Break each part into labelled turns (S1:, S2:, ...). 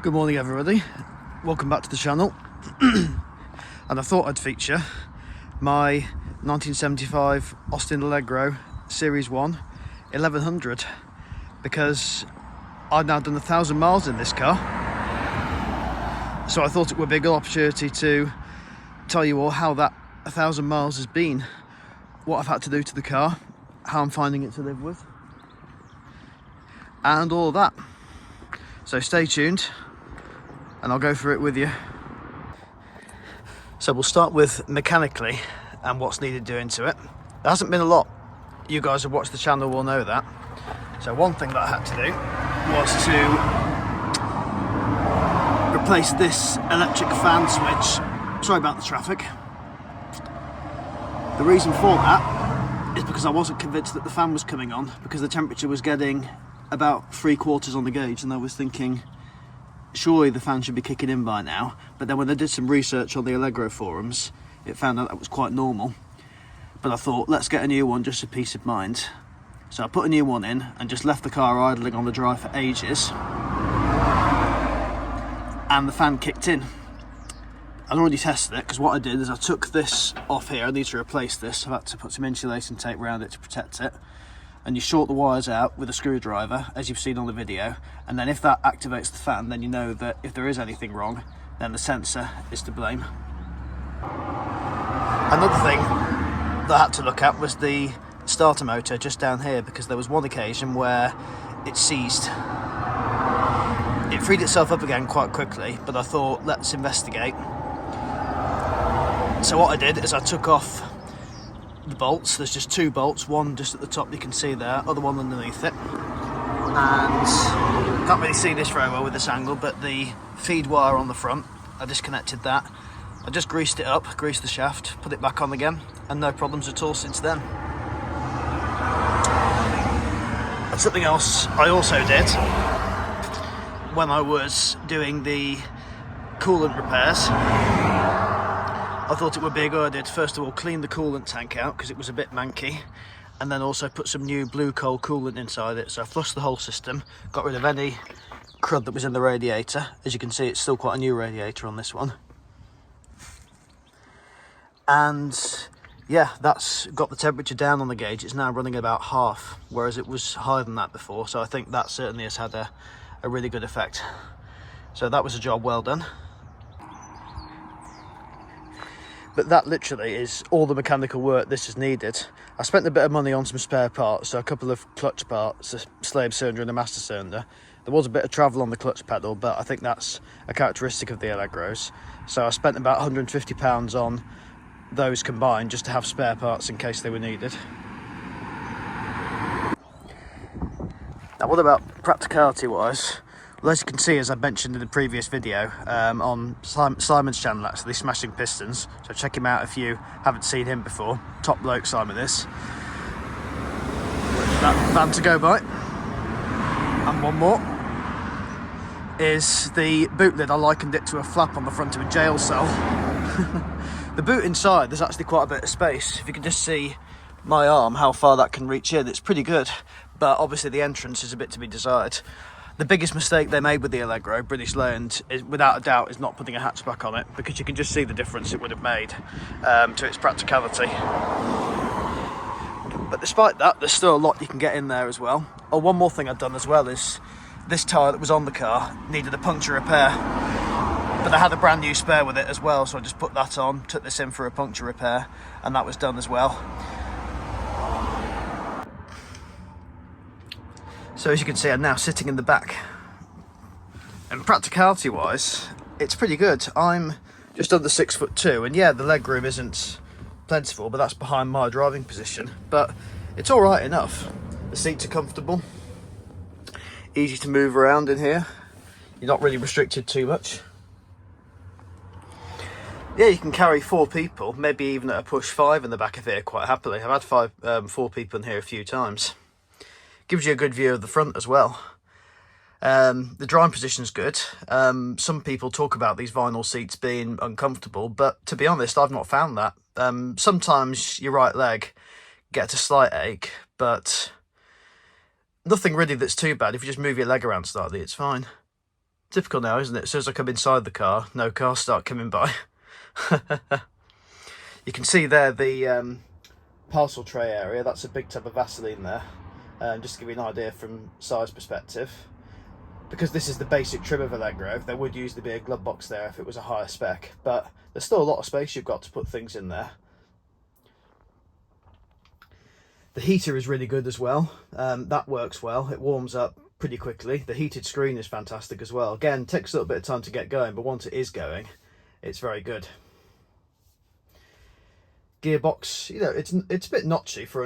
S1: Good morning everybody, welcome back to the channel. And I thought I'd feature my 1975 Austin Allegro Series 1 1100 because I've now done 1,000 miles in this car, so I thought it would be a good opportunity to tell you all how that 1,000 miles has been, what I've had to do to the car, how I'm finding it to live with, and all of that. So stay tuned and I'll go through it with you. So we'll start with mechanically and what's needed doing to it. There hasn't been a lot. You guys who watch the channel will know that. So one thing that I had to do was to replace this electric fan switch. Sorry about the traffic. The reason for that is because I wasn't convinced that the fan was coming on, because the temperature was getting about 3/4 on the gauge, and I was thinking surely the fan should be kicking in by now. But then when I did some research on the Allegro forums, it found out that was quite normal. But I thought, let's get a new one just for peace of mind. So I put a new one in and just left the car idling on the drive for ages, and the fan kicked in. I'd already tested it, because what I did is I took this off here. I need to replace this. I've had to put some insulating tape around it to protect it. And you short the wires out with a screwdriver, as you've seen on the video, and then if that activates the fan, then you know that if there is anything wrong, then the sensor is to blame. Another thing that I had to look at was the starter motor just down here, because there was one occasion where it seized. It freed itself up again quite quickly, but I thought, let's investigate. So what I did is I took off the bolts. There's just two bolts, one just at the top you can see there, other one underneath it, and can't really see this very well with this angle, but the feed wire on the front, I disconnected that. I just greased it up, greased the shaft, put it back on again, and no problems at all since then. And something else I also did when I was doing the coolant repairs, I thought it would be a good idea to first of all clean the coolant tank out, because it was a bit manky, and then also put some new blue coal coolant inside it. So I flushed the whole system, got rid of any crud that was in the radiator. As you can see, it's still quite a new radiator on this one. And yeah, that's got the temperature down on the gauge. It's now running about half, whereas it was higher than that before. So I think that certainly has had a really good effect. So that was a job well done. But that literally is all the mechanical work this has needed. I spent a bit of money on some spare parts, so a couple of clutch parts, a slave cylinder and a master cylinder. There was a bit of travel on the clutch pedal, but I think that's a characteristic of the Allegros. So I spent about £150 on those combined, just to have spare parts in case they were needed. Now what about practicality wise? Well, as you can see, as I mentioned in the previous video, on Simon's channel actually, Smashing Pistons, so check him out if you haven't seen him before. Top bloke Simon is. That van to go by. And one more is the boot lid. I likened it to a flap on the front of a jail cell. The boot inside, there's actually quite a bit of space. If you can just see my arm, how far that can reach in, it's pretty good. But obviously the entrance is a bit to be desired. The biggest mistake they made with the Allegro, British Leyland, is without a doubt is not putting a hatchback on it, because you can just see the difference it would have made to its practicality. But despite that, there's still a lot you can get in there as well. Oh, one more thing I've done as well is this tyre that was on the car needed a puncture repair, but I had a brand new spare with it as well, so I just put that on, took this in for a puncture repair, and that was done as well. So as you can see, I'm now sitting in the back, and practicality wise it's pretty good. I'm just under 6'2", and yeah, the legroom isn't plentiful, but that's behind my driving position, but it's all right enough. The seats are comfortable, easy to move around in here, you're not really restricted too much. Yeah, you can carry 4 people, maybe even at a push 5 in the back of here quite happily. I've had 4 people in here a few times. Gives you a good view of the front as well. The driving position's good. Some people talk about these vinyl seats being uncomfortable, but to be honest, I've not found that. Sometimes your right leg gets a slight ache, but nothing really that's too bad. If you just move your leg around slightly, it's fine. Typical now, isn't it? As soon as I come inside the car, no cars start coming by. You can see there the parcel tray area. That's a big tub of Vaseline there. Just to give you an idea from size perspective. Because this is the basic trim of Allegro, there would usually be a glove box there if it was a higher spec. But there's still a lot of space you've got to put things in there. The heater is really good as well. That works well. It warms up pretty quickly. The heated screen is fantastic as well. Again, it takes a little bit of time to get going, but once it is going, it's very good. Gearbox, you know, it's a bit notchy for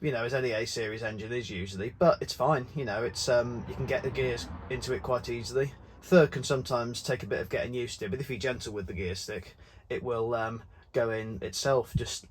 S1: you know, as any A series engine is usually, but it's fine. You know, it's you can get the gears into it quite easily. Third can sometimes take a bit of getting used to, but if you're gentle with the gear stick, it will go in itself. Just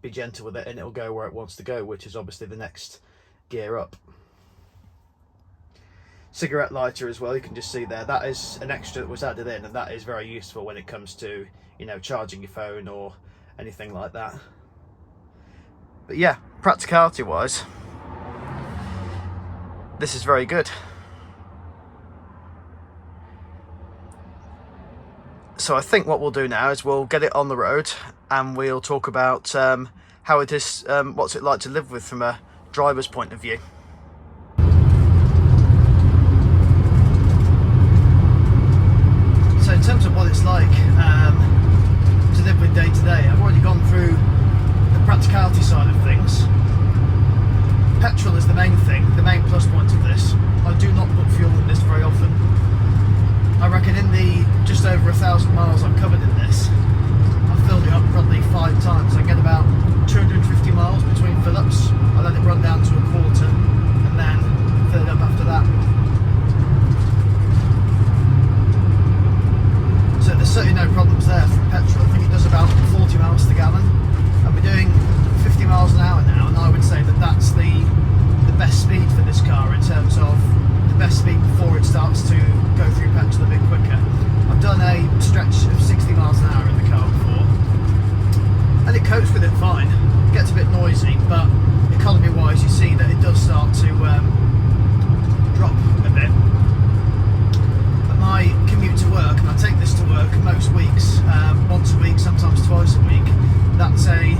S1: be gentle with it and it'll go where it wants to go, which is obviously the next gear up. Cigarette lighter as well, you can just see there, that is an extra that was added in, and that is very useful when it comes to, you know, charging your phone or anything like that. But yeah, practicality wise, this is very good. So I think what we'll do now is we'll get it on the road and we'll talk about how it is, what's it like to live with from a driver's point of view. So in terms of what it's like to live with day to day, I've already gone through the practicality side of things. Petrol is the main thing, the main plus point of this. I do not put fuel in this very often. I reckon in the just over 1,000 miles I've covered in this, I've filled it up probably 5 times. I get about 250 miles between fill-ups. I let it run down to a quarter and then fill it up after that. So there's certainly no problems there from petrol. I think it does about 40 miles to the gallon. And we're doing 50 miles an hour now, and I would say that that's the best speed for this car in terms of the best speed before it starts to go through petrol a bit quicker. I've done a stretch of 60 miles an hour in the car before, and it copes with it fine. It gets a bit noisy, but economy wise you see that it does start to drop a bit. My commute to work, and I take this to work most weeks, once a week, sometimes twice a week. That's a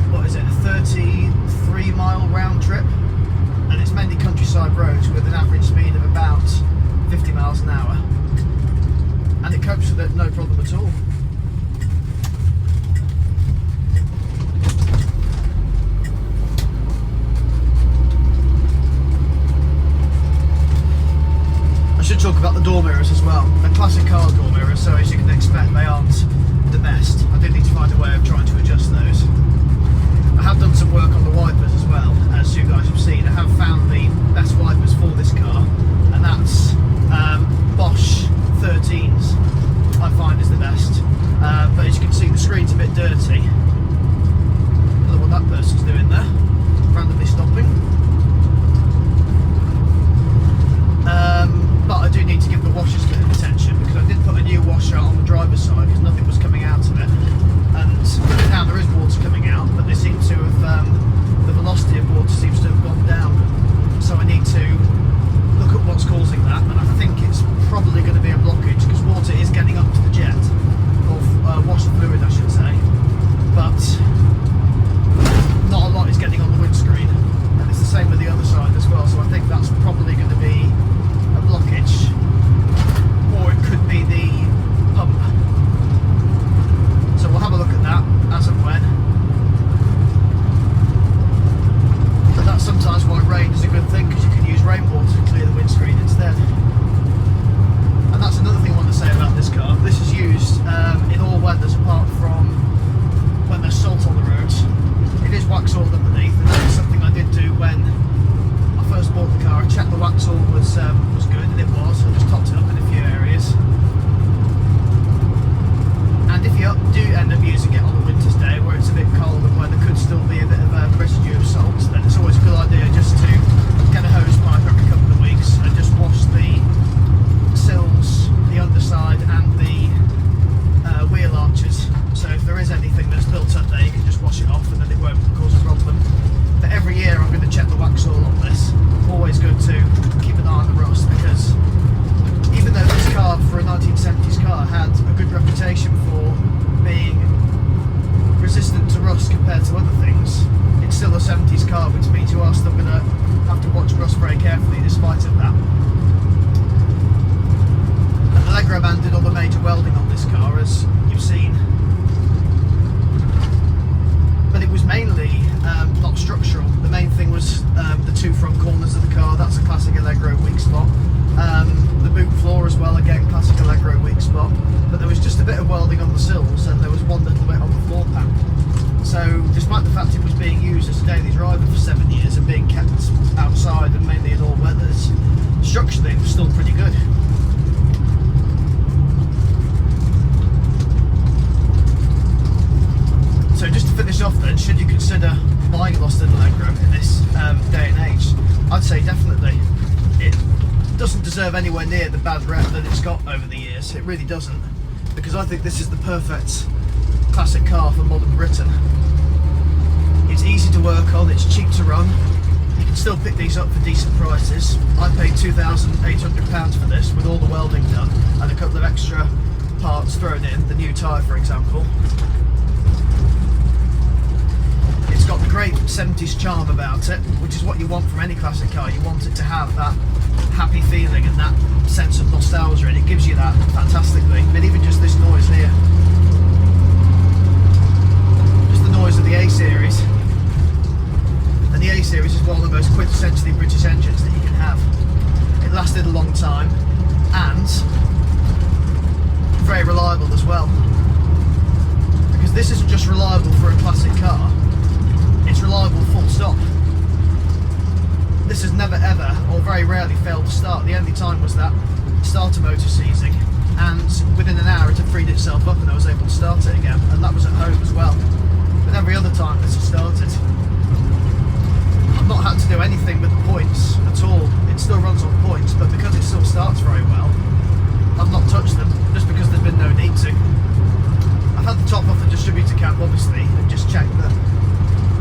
S1: what is it, a 33-mile round trip, and it's mainly countryside roads with an average speed of about 50 miles an hour, and it copes with it no problem at all. I should talk about the door mirrors as well. They're classic car door mirrors, so as you can expect they aren't the best. I do need to find a way of trying to adjust those. I have done some work on the wipers as well, as you guys have seen. I have found the best wipers for this car, and that's Bosch 13s I find is the best. But as you can see, the screen's a bit dirty. I don't know what that person's doing there, randomly stopping. But I do need to give the washers a bit of attention, because I did put a new washer on the driver's side because nothing was coming out of it, and now there is water coming out, but they seem to have the velocity of water seems to have gone down, so I need to look at boot floor as well, again classic Allegro weak spot, but there was just a bit of welding on the sills and there was one little bit on the floor pan. So despite the fact it was being used as a daily driver for 7 years and being kept outside and mainly in all weathers, structurally it was still pretty good. So just to finish off then, should you consider buying a Austin Allegro in this day and age? I'd say definitely. It doesn't deserve anywhere near the bad rep that it's got over the years. It really doesn't, because I think this is the perfect classic car for modern Britain. It's easy to work on, it's cheap to run, you can still pick these up for decent prices. I paid £2,800 for this with all the welding done and a couple of extra parts thrown in, the new tyre for example. It's got the great 70s charm about it, which is what you want from any classic car. You want it to have that happy feeling and that sense of nostalgia, and it gives you that fantastically. I mean, even just this noise here, just the noise of the A series, and the A series is one of the most quintessentially British engines that you can have. It lasted a long time and very reliable as well, because this isn't just reliable for a classic car, it's reliable full stop. This has never ever, or very rarely, failed to start. The only time was that starter motor seizing, and within an hour it had freed itself up and I was able to start it again, and that was at home as well. But every other time this has started. I've not had to do anything with the points at all. It still runs on points, but because it still starts very well, I've not touched them, just because there's been no need to. I've had the top off the distributor cap obviously, and just checked that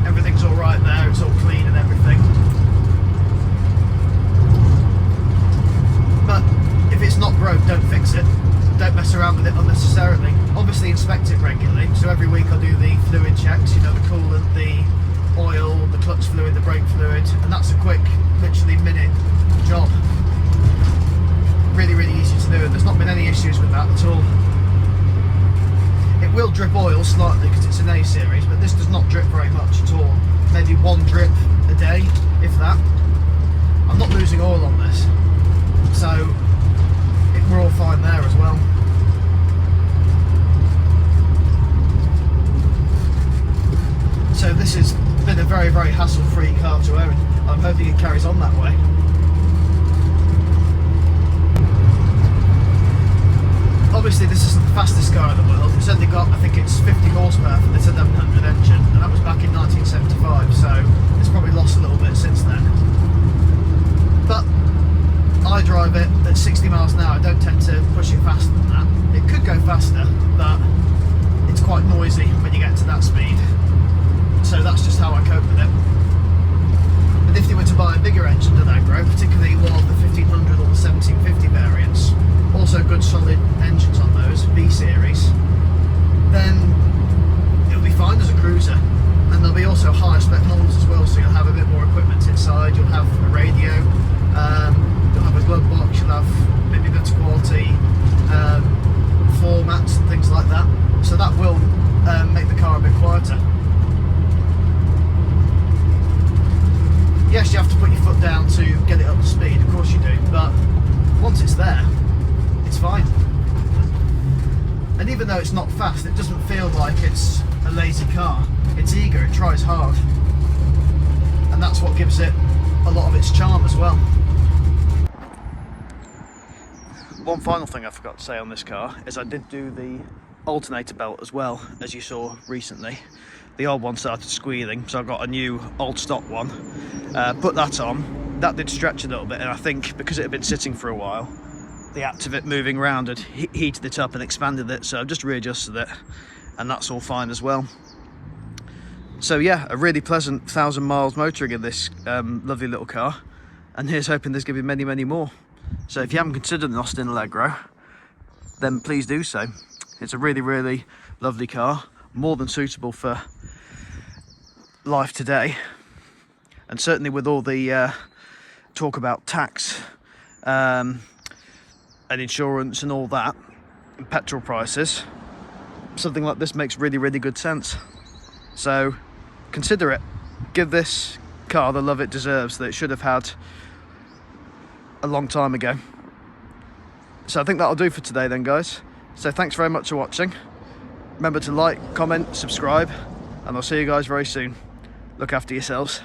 S1: everything's all right there, it's all clean and everything. But if it's not broke, don't fix it. Don't mess around with it unnecessarily. Obviously inspect it regularly, so every week I do the fluid checks, you know, the coolant, the oil, the clutch fluid, the brake fluid, and that's a quick, literally minute job. Really, really easy to do, and there's not been any issues with that at all. It will drip oil slightly because it's an A series, but this does not drip very much at all. Maybe one drip a day, if that. I'm not losing oil on this, so we're all fine there as well. So this has been a very, very hassle-free car to own. I'm hoping it carries on that way. Obviously this isn't the fastest car in the world. It's only got, I think it's 50 horsepower for the 1100 engine, and that was back in 1975, so it's probably lost a little bit since then. But I drive it at 60 miles an hour. I don't tend to push it faster than that. It could go faster, but it's quite noisy when you get to that speed. So that's just how I cope with it. But if you were to buy a bigger engine than Allegro, particularly one of the 1500 or the 1750 variants, also good solid engines on those, B series, then it'll be fine as a cruiser. And there'll be also higher spec models as well, so you'll have a bit more equipment inside, you'll have a radio, you'll have a glove box, you'll have maybe better quality floor mats and things like that. So that will make the car a bit quieter. Yes, you have to put your foot down to get it up to speed, of course you do, but once it's there, it's fine. And even though it's not fast, it doesn't feel like it's a lazy car. It's eager, it tries hard. And that's what gives it a lot of its charm as well. One final thing I forgot to say on this car is I did do the alternator belt as well, as you saw recently. The old one started squealing, so I got a new old stock one. Put that on. That did stretch a little bit, and I think because it had been sitting for a while, the act of it moving around had heated it up and expanded it, so I've just readjusted it, and that's all fine as well. So yeah, a really pleasant 1,000 miles motoring in this lovely little car, and here's hoping there's going to be many, many more. So if you haven't considered an Austin Allegro, then please do so. It's a really, really lovely car, more than suitable for life today, and certainly with all the talk about tax and insurance and all that, and petrol prices, something like this makes really, really good sense. So consider it. Give this car the love it deserves, that it should have had a long time ago. So I think that'll do for today then, guys. So thanks very much for watching. Remember to like, comment, subscribe, and I'll see you guys very soon. Look after yourselves.